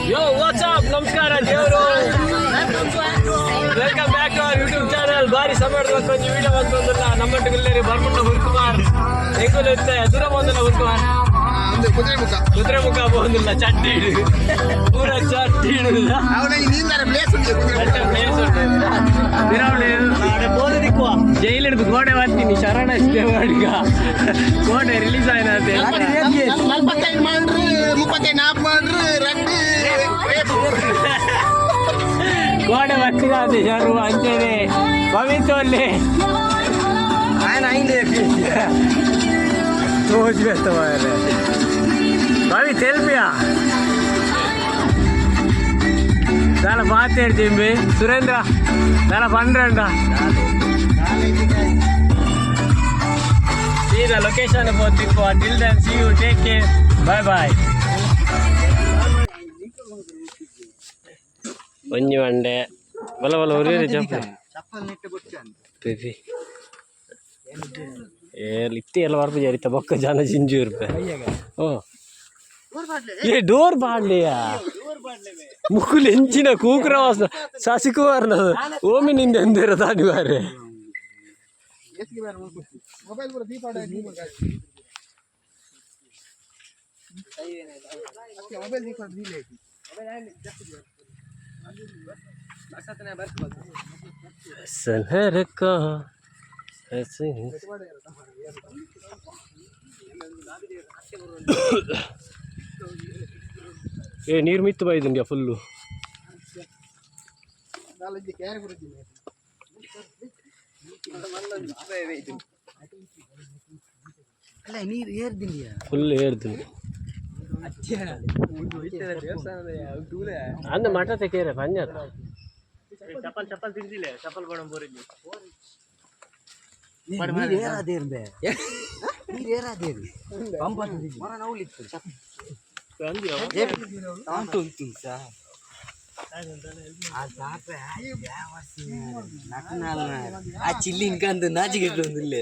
Yo, what's up? ನಮಸ್ಕಾರ ದೇವರು. Welcome back to our YouTube channel. ಬಾರಿ ಸಮಯದ ಒಂದು ವಿಡಿಯೋ ಬಂತಂದಿಲ್ಲ ನಮ್ಮೊಟ್ಟಿಗೆ ಬರ್ಮುಂಡ ಹುರ್ಕುಮಾರ್ ಹೆಂಗುತ್ತೆ ದೂರ ಬಂದಿಲ್ಲ ಹುರ್ಕುಮಾರ್ ಕುದುರೆ ಮುಖ ಬಂದಿಲ್ಲ ಚಟ್ಟಿ ಪೂರ ಚಟ್ಟಿ ಜೈಲಿಡ್ದು ಗೋಡೆ ಬರ್ತೀನಿ ಶರಣ ದೇವಾಡಿಗ ಗೋಡೆ ರಿಲೀಸ್ ಆಯ್ತು ಗೋಡೆ ಬರ್ತಿದೆ ಶರು ಅಂತೇಳಿ ಪವಿತ್ರಲ್ಲಿ भाभी तेल पिया చాలా బాగా తెచ్చింది సురేంద్ర చాలా పండ్రంట సీదా లొకేషన్ పోతుంది till then see you take care bye bye ಒಂಜಿ ಮಂಡೆ ಬಲ ಬಲ ಉರಿರಿ ಚಪ್ಪಲ್ ನೆಟ್ಟು ಗೊತ್ತಾಂತಿ ಇತ್ತಿ ಎಲ್ಲ ಬರ್ಬ ಜರಿತ ಬೊಕ್ಕ ಜನ ಜಿಂಜು ರೂಪಾಯಿ ಓ ಏ ಡೋರ್ ಬಾಡ್ಲಿಯಾ ಮುಕ್ಕುಲು ಹೆಂಚಿನ ಕೂಕ್ರ ವಾಸ ಸಸಿಕುಮಾರ್ನ ಓಮಿನಿಂದ ಎಂದಿರ ತಾನಿವಾರೆ ಸನರ ಕಾ ಏ ನೀರು ಮಿತ್ತು ಬೈದಂಡ್ಯಾ ಫುಲ್ಲು ಫುಲ್ ಏರ್ದಿಲ್ಲ ಅಂದ ಮಠ ತೆಕೇರೆ ಪಂಜ ಚಪ್ಪಲ್ ಚಪ್ಪಲ್ ತಿಂದಿಲ್ಲ ಚಪ್ಪಲ್ ಬಣ ಬೋರಿದ್ನಿ ఆ చిల్లి ఇంకా అంత నాచికెట్టు ఉంది